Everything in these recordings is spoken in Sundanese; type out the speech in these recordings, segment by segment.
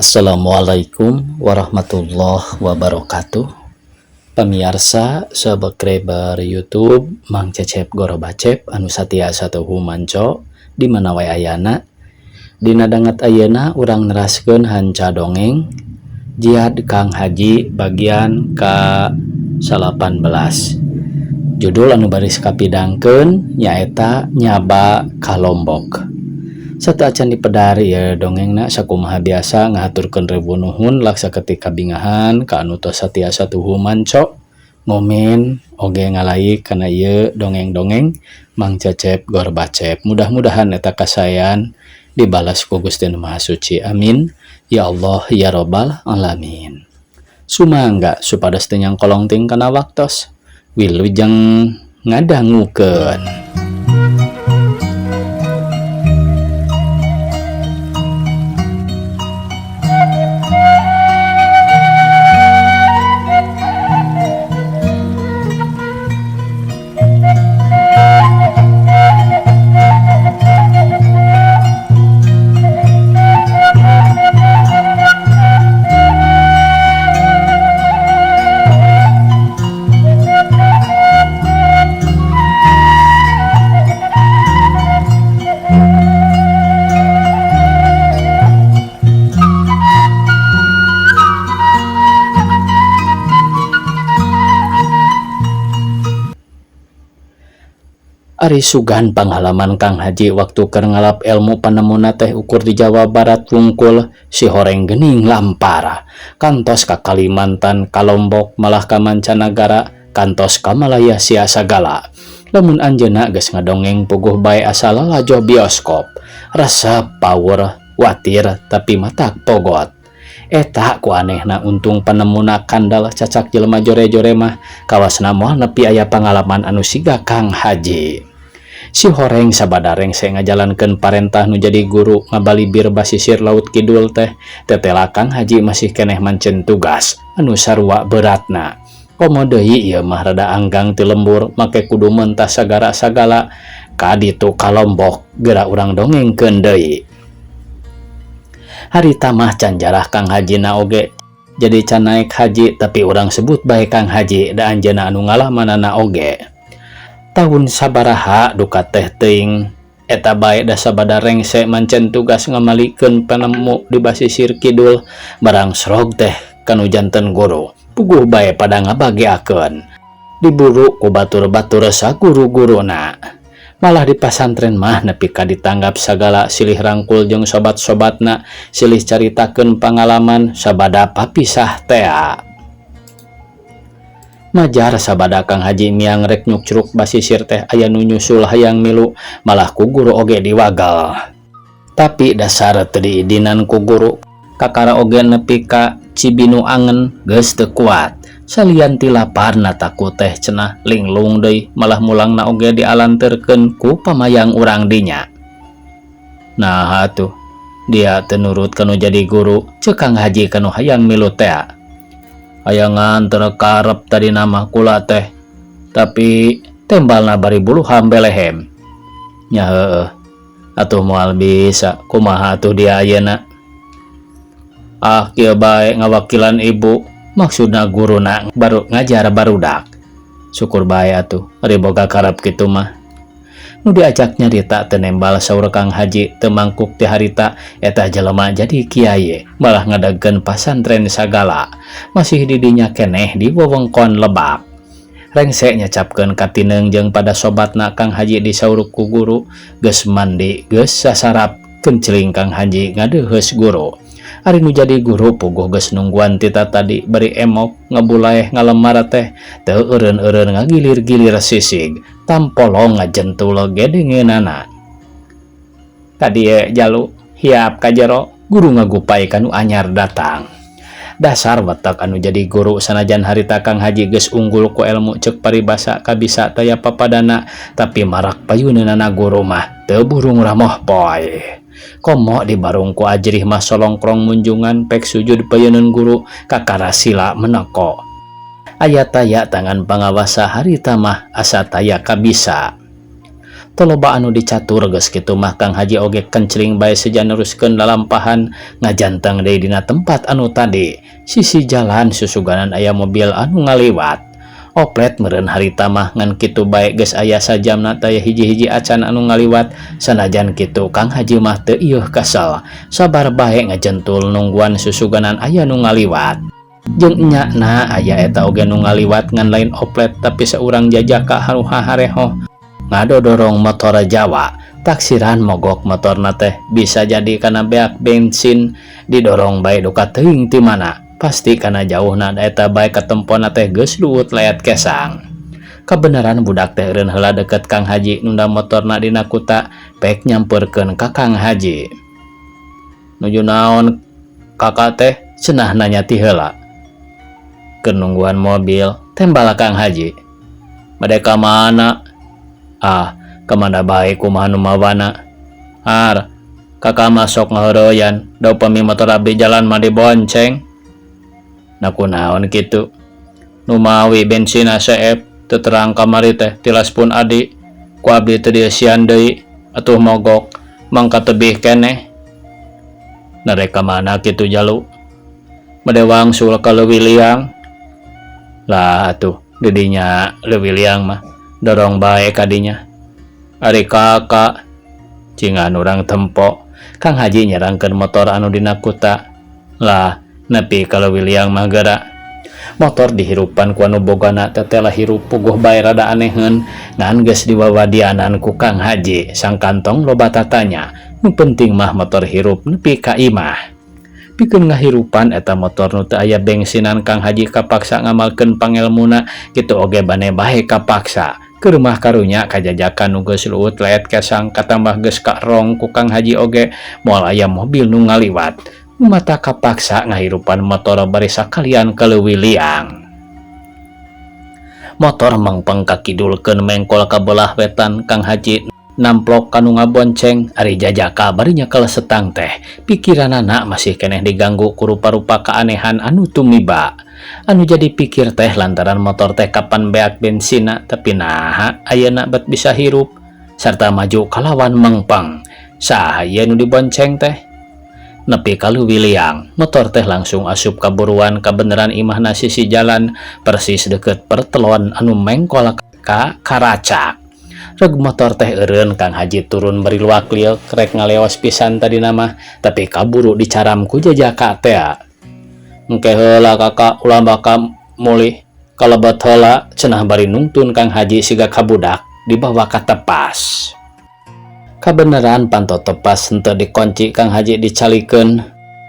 Assalamualaikum warahmatullahi wabarakatuh. Pamirsa subscriber YouTube Mang Cecep Goro Bacep anu satiasa tuhu manco di mana wae ayana. Dina danget ayeuna urang neraskeun hanca dongeng Jihad Kang Haji bagian ke-18. Judul anu baris kapidangkeun nyaeta Nyaba ka Lombok. Sateuacan dipedari ya dongengna sakumaha biasa ngaturkeun rebu nuhun laksa ketika bingahan ka anu tos satiasa tuhu manco ngomen oge ngalaik kana ieu dongeng-dongeng Mang Cecep Gor Bacep. Mudah-mudahan eta kasayan dibalas ku Gusti Nu Maha Suci. Amin ya Allah ya Rabbal alamin. Sumangga supados teu nyangkolong ting kana waktos wilujeng ngadangukeun. Ari sugan pengalaman Kang Haji waktu keur ngalap ilmu panemuna teh ukur di Jawa Barat wungkul si horeng geuning lampara kantos ka Kalimantan ka Lombok malah ka mancanagara kantos ka Malaysia sagala. Lamun anjeunna geus ngadongeng puguh bae asal lalajo bioskop resep power watir tapi matak pogot. Eta ku anehna untung panemuna kandal cacak jelema jore-jore mah kawasna moal nepi aya pangalaman anu siga Kang Haji. Si horeng sabadareng saya ngajalankeun parentah nu jadi guru ngabalibir basisir laut kidul teh tetela Kang Haji masih keneh mancen tugas anu sarua beratna. Komo deui ieu mah rada anggang ti lembur make kudu mentas sagara-sagala ka ditu ka Lombok geura urang dongengkeun deui. Harita mah can jarah Kang Haji na oge jadi can naik haji tapi urang sebut bae Kang Haji da anjeunna anu ngalamanana oge. Tahun sabaraha duka teh teuing eta bae da sabadareng se mancen tugas ngamalikeun panemu di basisir kidul barang srog teh kanu janten guru puguh bae pada ngabageakeun diburu ku batur-batur sa guru-guruna. Malah di pasantren mah nepi ka ditanggap sagala silih rangkul jeung sobat-sobatna silih caritakeun pangalaman sabada papisah tea. Majar sabada Kang Haji miang rek nyukcruk basisir teh aya nu nyusul hayang milu malah ku guru oge diwagal. Tapi dasar teu diidinan ku guru kakara oge nepi ka Cibinu angen geus teu kuat. Salian ti laparna takut teh cenah linglung deui malah mulangna oge dialanterkeun ku pamayang urang dinya. Nah atuh dia teu nurut kanu jadi guru ceuk Kang Haji kanu hayang milu teh. Hayangan terkarep tadi nama kula teh tapi tembalna bari bulu hambelehem nya heueuh atuh moal bisa kumaha atuh dia ayeuna. Kieu bae ngawakilan ibu maksudna guruna baru ngajar barudak syukur bae atuh ari boga karep kitu mah. Nu diajak nyarita teu nembal saur Kang Haji teu mangkuk ti harita eta jelema jadi kiai malah ngadegkeun pasantren sagala masih didinya keneh di wewengkon Lebak. Rengse nyacapkeun katineung jeung pada sobatna Kang Haji disaur ku guru geus mandi geus sasarap keunceling Kang Haji ngadeuheus guru. Ari nu jadi guru puguh geus nungguan tita tadi bari emok ngebulaeh ngalemar teh teu eureun-eureun ngagilir-gilir sisig tampolong ngajentul gedengeunana. Kadieu jalu hiap ka jero guru ngagupai kanu anyar datang. Dasar watak anu jadi guru sanajan harita Kang Haji geus unggul ku ilmu ceuk paribasa kabisa taya papadana tapi marak payuneunana guru mah teu burung ramoh poe. Komo di barung ku ajrih mah solongkrong munjungan pek sujud payeuneun guru kakara sila meneko. Aya taya tangan pangawasa harita mah asa taya kabisa. Toloba anu dicatur geus kitu mah Kang Haji oge kencring bae seja neruskeun lalampahan ngajanteng deui dina tempat anu tadi. Sisi jalan susuganan aya mobil anu ngaliwat. Oplet meureun harita mah ngan kitu bae geus aya sajamna teh hiji-hiji acan anu ngaliwat. Sanajan kitu Kang Haji mah teu ieuh kesel, sabar bae ngajentul nungguan susuganan aya nu ngaliwat. Jeung enyana aya eta oge nu ngaliwat ngan lain oplet tapi saurang jajaka haruha hareho ngadodorong motor Jawa. Taksiran mogok motorna teh bisa jadi kana beak bensin didorong bae duka teuing ti mana. Pasti kana jauhna eta bae katempona teh geus luut layat kesang. Kabeneran budak teh eureun heula deket Kang Haji nunda motorna dina kuta pek nyamperkeun ka Kang Haji. Nuju naon kakak teh cenah nanya ti heula. Keur nungguan mobil tembal Kang Haji. Bade ka mana? Ah, kemana bae kumaha nu mawana? Har, kakak masuk ngaheureoyan, da upami motor abdi jalan mah dibonceng. Naku naon kitu? Nu mawi bensin ACF teu terang kamari teh tilas pun adi. Ku abdi teu dieu sian deui, atuh mogok mangka tebih keneh. Nareka mana kitu jalu? Bade wangsul ka leuwih liang. Lah atuh didinya leuwih liang mah dorong bae kadinya. Ari kakak cingan urang tempo. Kang Haji nyerangkeun motor anu dina kuta. Lah nepi ka leuwih liang mah geura. Motor dihirupan ku anu bogana tetela hirup puguh bae rada aneheun ngan geus diwawadianan ku Kang Haji. Sang kantong loba tatanya. Nu penting mah motor hirup nepi ka imah. Pikeun ngahirupan eta motor nu teu aya bensinan Kang Haji kapaksa ngamalkeun pangelmuna kitu oge bane bae kapaksa. Keur mah karunya kajajakan nu geus luut layat kesang katambah geus karong ku Kang Haji oge moal aya mobil nu ngaliwat. Mata kapaksa ngahirupan motor bari sakalian keleuwih liang. Motor mangpeng kakidulkeun mengkol ka belah wetan Kang Haji namplok kanu ngabonceng. Ari jajaka bari nyekel setang teh pikiranana masih keneh diganggu ku rupa-rupa keanehan anu tumiba. Anu jadi pikir teh lantaran motor teh kapan beak bensina tapi naha ayeuna bet bisa hirup sarta maju kalawan mengpeng. Saha ieu nu dibonceng teh? Nepi ka leuwih liang motor teh langsung asup kaburuan kabeneran imahna sisi jalan persis deket pertelon anu mengkol ka karacak. Reg motor teh eureun Kang Haji turun beri luak lieu krek ngaleos pisan tadi nama tapi kaburu dicaram ku jajaka teh. Engke heula kakak ulah baka mulih kalebet heula cenah bari nungtun Kang Haji siga kabudak dibawa ka tepas. Kabeneran panto tepas henteu dikunci Kang Haji dicalikeun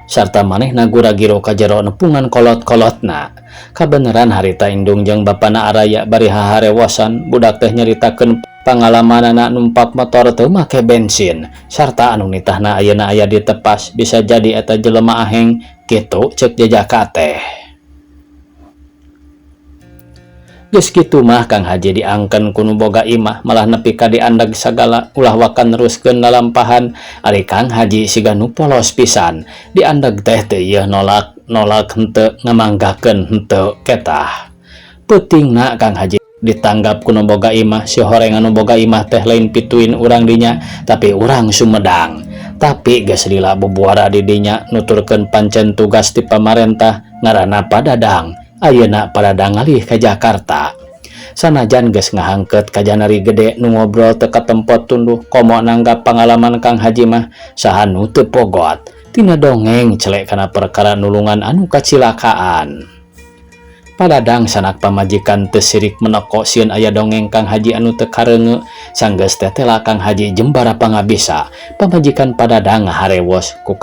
sarta manehna gura-giro ka jero nepungan kolot-kolotna. Kabeneran harita indung jeung bapana araya bari haharewosan budak teh nyaritakeun pangalamanana numpak motor teu make bensin sarta anu nitahna ayeuna aya di tepas bisa jadi eta jelema aheng kitu ceuk jajaka teh. Geus kitu mah Kang Haji diangkeun ku nu boga imah malah nepi ka diandag sagala ulah wakan neruskeun lalampahan. Ari Kang Haji siga nu polos pisan diandag teh teu ieuh nolak henteu ngamanggakeun henteu ketah. Peutingna Kang Haji ditanggap ku nu boga imah. Si horeng anu boga imah teh lain pituin urang dinya tapi urang Sumedang. Tapi geus lila bubuara di dinya nuturkeun pancen tugas ti pamarentah ngaranna Padadang. Ayeuna Padadang ngalih ka Jakarta. Sanajan geus ngahangkeut ka janari gede nu ngobrol teu katempot tunduh komo nanggap pangalaman Kang Haji mah saha nu teu pogot tina dongeng celek kana perkara nulungan anu kacilakaan. Padadang sanak pamajikan teu sirik meneko sieun aya dongeng Kang Haji anu teu kareunge. Sanggeus tetela Kang Haji jembara pangabisa pamajikan Padadang ngaharewos ku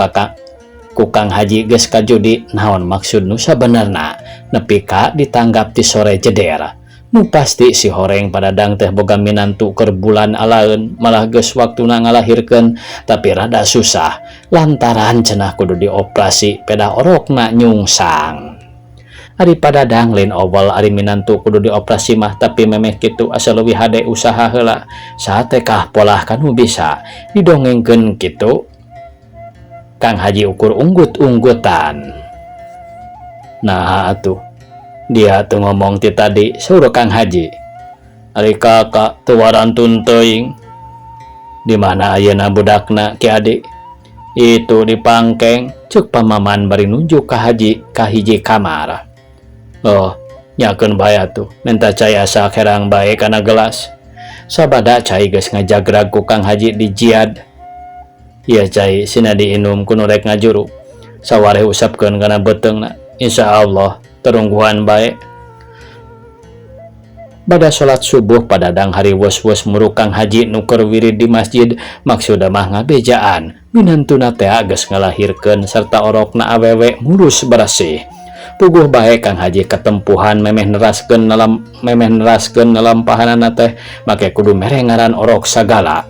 Kang Haji geus kajudi naon maksud nu sabenerna nepi ka ditanggap ti sore jeder. Nu pasti si horeng Padadang teh boga minantu keur bulan alaeun malah geus waktuna ngalahirkeun tapi rada susah lantaran cenah kudu dioperasi peda orokna nyungsang. Ari Padadang lain owal ari minantu kudu dioperasi mah tapi memeh kitu asa leuwih hade usaha heula saha teh kah polah kanu bisa didongengkeun kitu. Kang Haji ukur unggut-unggutan. Nah atuh dia tuh ngomong ti tadi suruh Kang Haji. Ari kakak teu warantun teuing Di mana ayeuna budakna Ki Adi? Itu di pangkeng, ceuk pamaman bari nunjuk ka hiji kamar. Oh, nyakeun bae atuh, minta cai asa kerang bae kana gelas. Sabada cai geus ngajagrag ku Kang Haji di jiad. Ieu cai sina diinum ku nu rek ngajuru. Sawareh usapkeun kana beteungna. Insyaallah terungguhan bae. Bada sholat subuh padadang hari wos-wos muruk Kang Haji nuker wirid di masjid, maksudna mah ngabejaan minantuna teh geus ngalahirkeun sarta orokna awewe mulus bersih. Puguh bae Kang Haji ketempuhan memeh neraskeun nalampahanana teh make kudu merengaran orok sagala.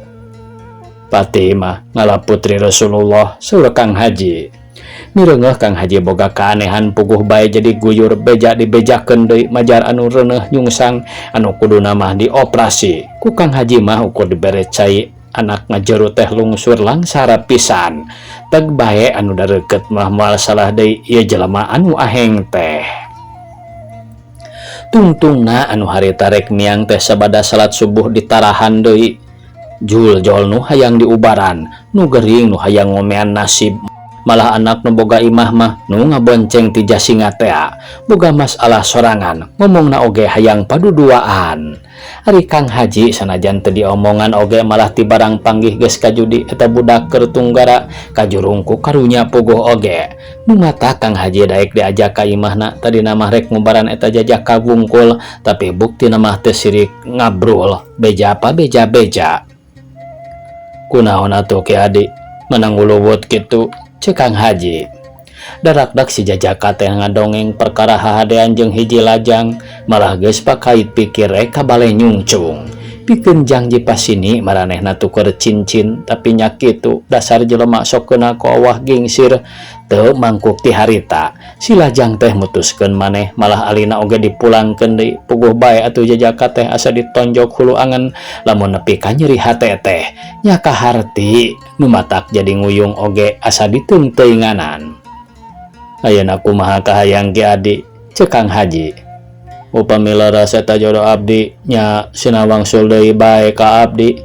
Fatimah ngala putri Rasulullah saur Kang Haji. Mireungeuh Kang Haji boga keanehan puguh bae jadi guyur beja dibejakeun deui majar anu reuneuh nyungsang anu kuduna mah dioperasi. Ku Kang Haji mah ukur dibere cai anak ngajeru teh lungsur langsara pisan. Teg bae anu dareukeut mah moal salah deui ieu jelema anu aheng teh. Tungtungna anu harita rek miang teh sabada salat subuh ditarahan deui. Jul-jol nu hayang diubaran, nu gering nu hayang ngomean nasib. Malah anak nu boga imah mah nu ngabonceng ti jasinga teh boga masalah sorangan, ngomongna oge hayang paduduaan. Ari Kang Haji sanajan teu diomongan oge malah ti barang panggih geus kajudi eta budak keur tunggara kajurungku karunya puguh oge. Nu mata Kang Haji daek diajak ka imahna tadina mah rek ngubaran eta jajak kawungkul, tapi buktina mah teu sirik ngabrul beja beja. Kunaon atuh Ki Adi menang uluwut kitu? Cek Kang Haji. Darakdak si jajaka teh ngadongeng perkara hahadean jeung hiji lajang, malah geus pakait pikir rek kabale nyungcung. Pikeun janji pasini maranehna tuker cincin, tapi nya kitu dasar jelema sok keuna ku awah gingsir teu mangkuk ti harita. Si lajang teh mutuskeun maneh malah alina oge dipulangkeun deui. Puguh bae atuh jajaka teh asa ditonjok hulu angen lamun nepi ka nyeri hate teh. Nya kaharti nu matak jadi nguyung oge asa diteung-teuinganan. Ayeuna kumaha kahayang Ki Adi? Cek Kang Haji. Upami laras eta jodoh abdi nya sinawangsul deui bae ka abdi.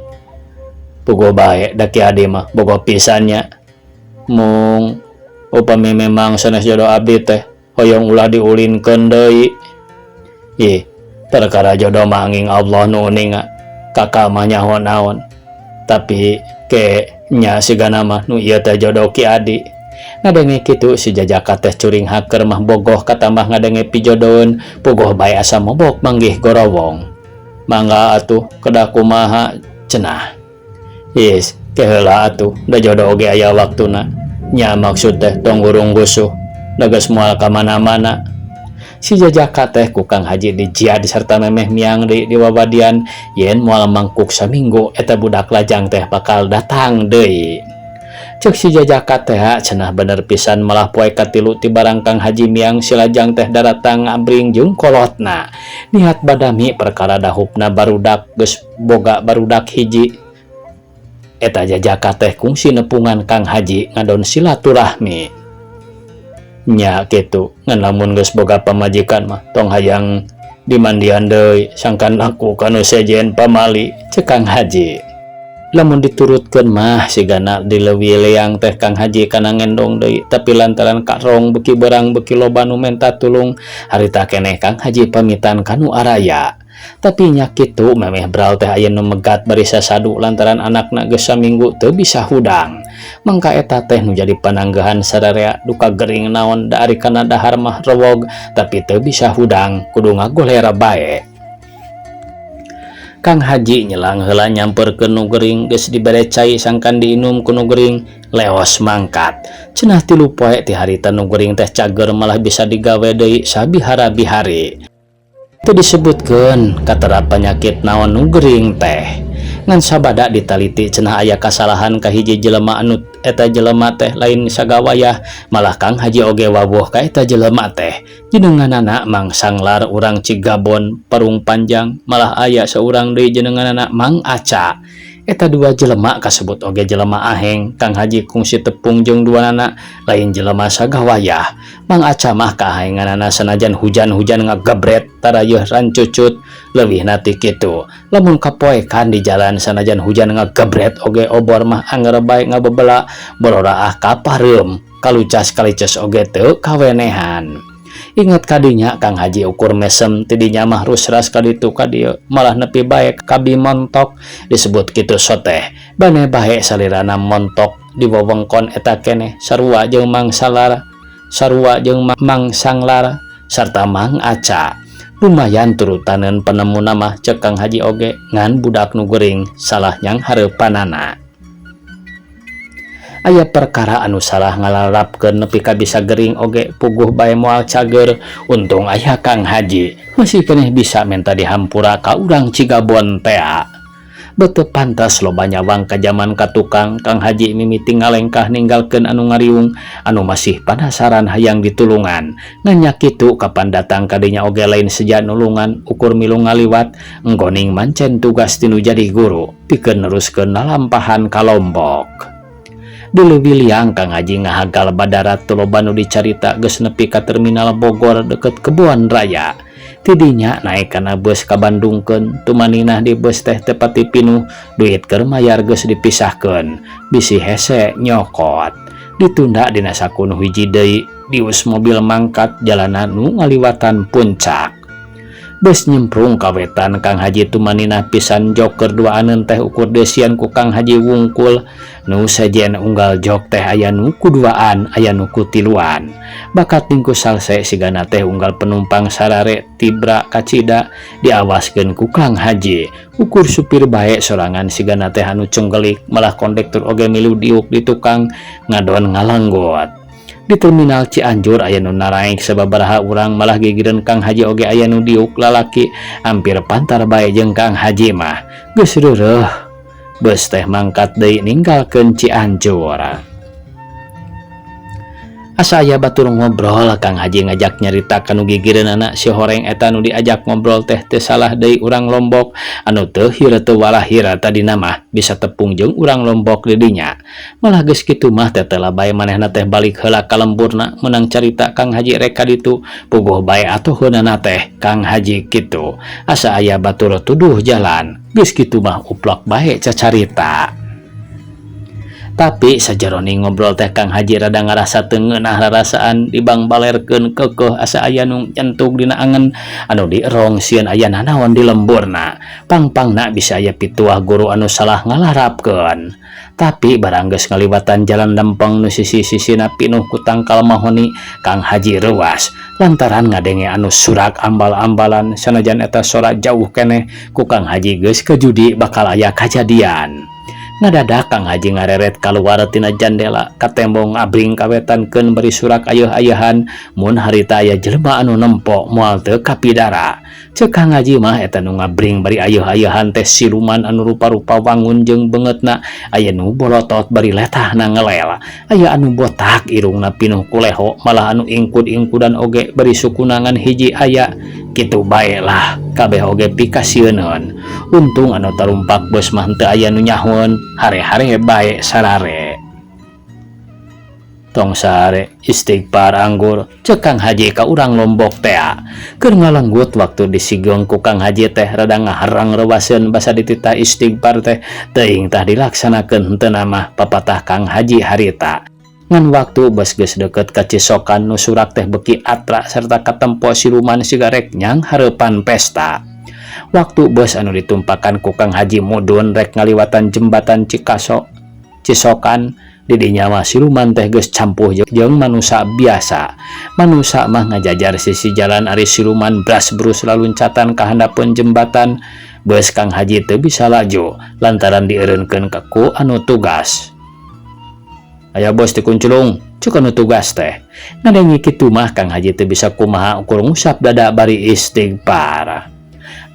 Puguh bae da Ki Adi mah boga pisannya. Mung upami memang sanes jodoh abdi teh hoyong ulah diulinkeun deui. Ih, perkara jodoh mah anging Allah nu uning kakak mah nyaho naon. Tapi ke nya sigana mah nu ieu teh jodoh Ki Adi. Ngadenge kitu si jajaka teh curing haker mah bogoh katambah ngadenge pijodoeun puguh bae asa mobok manggih gorowong. Mangga atuh kedah kumaha cenah. Yes, keheula atuh da jodoh oge aya waktuna. Nya maksud teh tong urung gusuh da geus moal ka mana-mana. Si jajaka teh ku Kang Haji dijiad sarta memeh miang di wawadian yen moal mangkuk saminggu eta budak lajang teh bakal datang deui. Cek si jajaka teh cenah bener pisan malah poe katilu ti barang Kang Haji miang si lajang teh daratang ngabring jeung kolotna. Niat badami perkara dahupna barudak geus boga barudak hiji. Eta jajaka teh kungsi nepungan Kang Haji ngadon silaturahmi. Nya kitu ngan lamun geus boga pamajikan mah tong hayang dimandian deui sangkan aku kanu sejen pamali. Cek Kang Haji. Lamun diturutkeun mah sigana dileuwih leang teh Kang Haji kana ngendong deui, tapi lantaran karong beuki berang beuki loba nu menta tulung harita keneh Kang Haji pamitan kanu araya. Tapi nya kitu memeh braw teh aya nu megat bari sasadu lantaran anakna geus saminggu teu bisa hudang. Mangka eta teh nu jadi pananggahan sadarea duka gering naon da ari kana dahar mah rewog tapi teu bisa hudang kudu ngagolera bae. Kang Haji nyelang heula nyamperkeun nu gering geus dibere cai sangkan diinum ku nu gering leos mangkat. Cenah 3 poe ti harita nu gering teh cager malah bisa digawe deui sabihara-bihari. Teu disebutkeun katerap penyakit naon nu gering teh. Ngan sabada ditaliti cenah aya kasalahan ka hiji jelema anu eta jelema teh lain sagawayah malah Kang Haji oge wawuh ka eta jelema teh. Jenenganana Mang Sanglar urang Cigabon Parung Panjang malah aya seurang deui jenenganana Mang Aca. Eta dua jelema kasebut oge jelema aheng Kang Haji kungsi tepung jeung dua anak lain jelema sagawayah. Mang Aca mah kahaenganana sanajan hujan-hujan ngagabret tarayeuh rancucut leuwih nati kitu. Lamun kapoekan di jalan sanajan hujan ngagabret oge obor mah anger bae ngabebela bororaah kapareum kalucas kalices oge teu kawenehan. Ingat kadinya Kang Haji ukur mesem tidinya mah rusras kaditu kadieu malah nepi bae kabi montok disebut kitu soteh bane bae salirana montok di wewengkon eta keneh sarua jeung Mang Sanglar sarta Mang Aca. Lumayan turutaneun penemuna mah cek Kang Haji oge ngan budak nu geuring salah nyang hareupanana. Aya perkara anu salah ngalalapkeun nepi ka bisa gering oge puguh bae moal cager. Untung aya Kang Haji masih keneh bisa menta dihampura ka urang Cigabon tea. Beuteung pantas loba nyawang ka jaman ka tukang. Kang Haji mimiti ngalengkah ninggalkeun anu ngariung anu masih penasaran hayang ditulungan. Nanya kitu kapan datang kadinya oge lain seja nulungan ukur milu ngaliwat nggoning mancen tugas tinu jadi guru pikeun neruskeun lalampahan ka Lombok. Dulu biliang Kang Haji ngahagal badarat tuloba nu dicarita geus nepi ka terminal Bogor deket Kebun Raya. Tidinya naik kana bus ka Bandungkeun tumaninah di bus teh tepati pinuh duit keur mayar geus dipisahkeun bisi hese nyokot. Ditunda dina sakunuh hiji deui dius mobil mangkat jalanan nu ngaliwatan puncak. Bus nyemprung kawetan Kang Haji tumaninah pisan jok keur duaaneun teh ukur desian ku Kang Haji wungkul. Nu sajen unggal jok teh aya nu kuduaan aya nu kutiluan. Bakat tingku salse sigana teh unggal penumpang sarare tibra kacida diawaskeun ku Kang Haji. Ukur supir bae sorangan sigana teh anu cenggelik malah kondektur oge milu diuk di tukang ngadon ngalanggot. Di terminal Cianjur aya nu naraek sababaraha urang malah gigireun Kang Haji oge aya nu diuk lalaki hampir pantar bae jeung Kang Haji mah geus reureuh beus teh mangkat deui ninggalkeun Cianjur. Asa aya batur ngobrol Kang Haji ngajak nyarita kanu gigireun anak si horeng eta nu diajak ngobrol teh teu salah deui urang Lombok anu teu hira teu walahira tadina mah bisa tepung jeung urang Lombok di dinya. Malah geus kitu mah teh telah bae manehna teh balik heula ka lemburna meunang carita Kang Haji rek kaditu puguh bae atuheunana teh Kang Haji kitu. Asa aya batur tuduh jalan geus kitu mah uplak bae cacarita. Tapi sajaroni ngobrol teh Kang Haji rada ngarasa teu ngeunah rarasaan dibang balerkeun keukeuh asa aya nu nyentug dina angen anu dierong sieun aya nanaon di lemburna. Pangpangna bisa aya pituah guru anu salah ngalarapkeun. Tapi barang geus ngaliwatan jalan lempeng nu sisi-sisina pinuh ku tangkal mahoni Kang Haji reuas lantaran ngadenge anu surak ambal-ambalan sanajan eta sora jauh keneh ku Kang Haji geus kejudi bakal aya kajadian. Ngadadak Kang Haji ngareret kaluar tina jandela ka tembong abring kawetankeun beri surak ayeuh-ayeuhan mun harita aya jelema anu nempo moal teu kapidara. Ceuk Kang Haji mah eta nu ngabring bari ayeuh-ayeuhan teh siluman anu rupa-rupa wangun jeung beungeutna aya nu bolotot bari letahna ngelel, aya anu botak irungna pinuh kuleho malah anu ingkud-ingkudan oge bari sukunangan hiji aya. Kitu bae lah kabeh oge pikasieun. Untung anu tarumpak bos mah teu aya nu nyahun hare-hare bae sarare. Tong sare istighfar anggur ceuk Kang Haji ka urang Lombok teh. Keur ngalenggut waktu disigong ku Kang Haji teh rada ngaharang reuaseun basa dititah istighfar teh teuing tah dilaksanakeun henteu mah papatah Kang Haji harita. Ngan waktu bos geus deket ka Cisokan nu surak teh beki atra serta katempo siluman sigarek nyang hareupan pesta. Waktu bos anu ditumpakan ku Kang Haji mudun rek ngaliwatan jembatan Cisokan didinya mah siluman teh geus campuh jeung manusia biasa. Manusia mah ngajajar sisi jalan ari siluman bras-brus laluncatan ka handapeun jembatan. Bos Kang Haji teu bisa laju lantaran dieureunkeun ka ku anu tugas. Aya bos dikunculung ceuk anu tugas teh. Ngadengi kitu mah Kang Haji teu bisa kumaha ukur ngusap dada bari istighfar.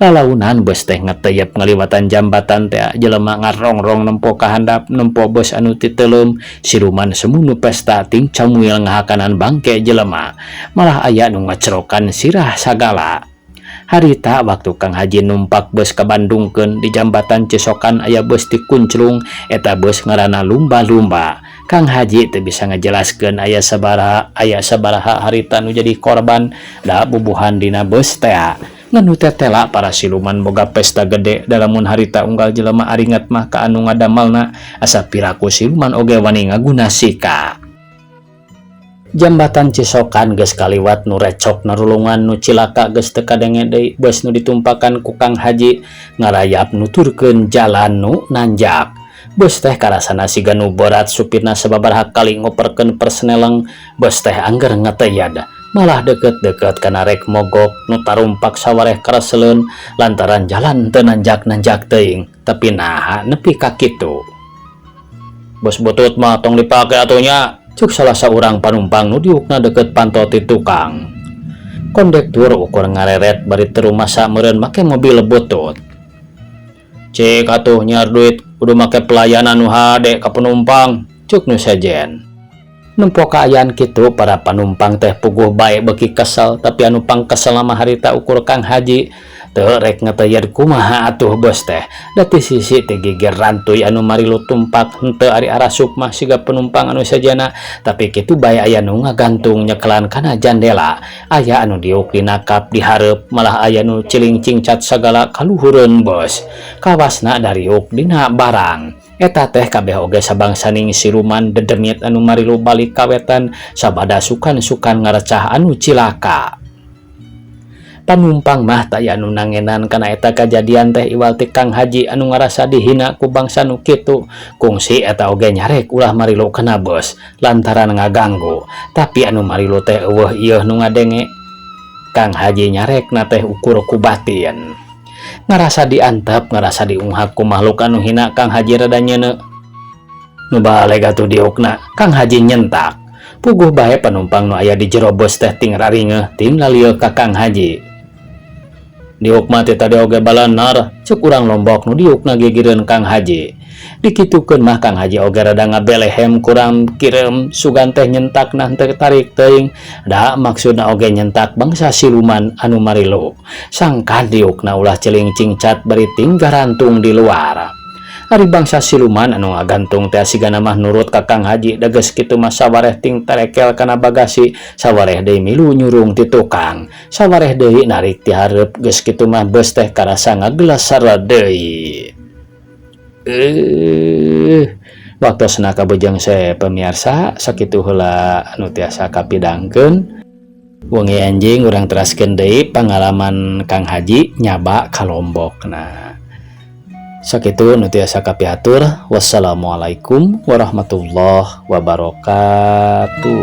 Lalaunan bos teh ngeteyep ngaliwatan jambatan teh jelema ngarongrong nempo ka handap nempo bos anu titeuleum siluman semunu pesta ting camuil ngahakanan bangke jelema malah aya nu ngacrokan sirah sagala. Harita waktu Kang Haji numpak bus ke Bandungkeun di jambatan Cisokan aya bus di Kunclung eta bus ngaranna lumba-lumba. Kang Haji teu bisa ngajelaskeun aya sabaraha harita nu jadi korban da bubuhan dina bus teh. Nganu tetela para siluman boga pesta gede dalamun harita unggal jelema aringet mah ka anu ngadamalna asa piraku siluman oge wani ngaguna sika. Jambatan Cisokan geus kaliwat nu recok narulungan nu cilaka geus teu kadenge deui bus nu ditumpakan ku Kang Haji ngarayap nuturkeun jalan nu nanjak. Bus teh karasana siga nu berat supirna sababaraha kali ngoperkeun persneleng bus teh angger ngeteyad malah deket-deket kana rek mogok nu tarumpak sawareh kareseleun lantaran jalan teu nanjak-nanjak teuing tapi naha nepi ka kitu. Bos butut mah tong dipake atunya, cuk salah saurang panumpang nu diukna deket panto ti tukang. Kondektur ukur ngareret bari teu rumasa meureun make mobil butut. Cek atuh nyar duit kudu make pelayanan nu hade ka penumpang, cuk nu sejen. Nempo kaayaan kitu para panumpang teh puguh bae beuki kesel tapi anu pangkesel mah harita ukur Kang Haji teu rek ngeteyad kumaha atuh bos teh. Da ti sisi teh geger rantuy anu marilu tumpak henteu ari arasup mah siga penumpang anu sajana tapi kitu bae aya nu ngagantung nyekelan kana jandela aya anu diuk dina kap dihareup malah aya nu ciling cingcat sagala kaluhureun bos kawasna dariuk dina barang. Eta teh kabeh oge sabangsaning siluman dedemit anu marilu balik kawetan sabada sukan-sukan ngarecah anu cilaka. Panumpang mah taya anu nangenan kana eta kajadian teh iwal ti Kang Haji anu ngarasa dihina ku bangsa nu kitu kungsi eta oge nyarek ulah marilu kana bos lantaran ngaganggu tapi anu marilu teh eueuh ieu nu ngadenge Kang Haji nyarek na teh ukur ku batin. Ngarasa diantep, ngarasa diunghak ku makhluk anu hina Kang Haji rada nyeuneu. Nu baleg atuh diukna, Kang Haji nyentak. Puguh bae penumpang nu aya di jero bus teh ting raringeuh ting lalieu ka Kang Haji. Diuk mah teh tadi oge balenar, ceuk urang Lombok nu diukna gigireun Kang Haji. Dikitukeun mah Kang Haji oge rada ngabelehem kurang kireum sugan teh nyentak nah teu tarik teuing da maksudna oge nyentak bangsa siluman anu marilu sangkan diukna ulah celing cingcat bari tinggal rantung di luar. Ari bangsa siluman anu ngagantung teh sigana mah nurut ka Kang Haji da geus kitu mah sawareh ting tarekel kana bagasi sawareh deui milu nyurung ti tukang sawareh deui narik ti hareup geus kitu mah beus teh karasa ngagelasar deui. Waktosna kabujang saya pemirsa sakitu heula anu tiasa kapidangkeun wengi anjing urang teraskeun deui pangalaman Kang Haji nyaba ka Lombok. Nah sakitu anu tiasa kapiatur. Wassalamualaikum warahmatullahi wabarakatuh.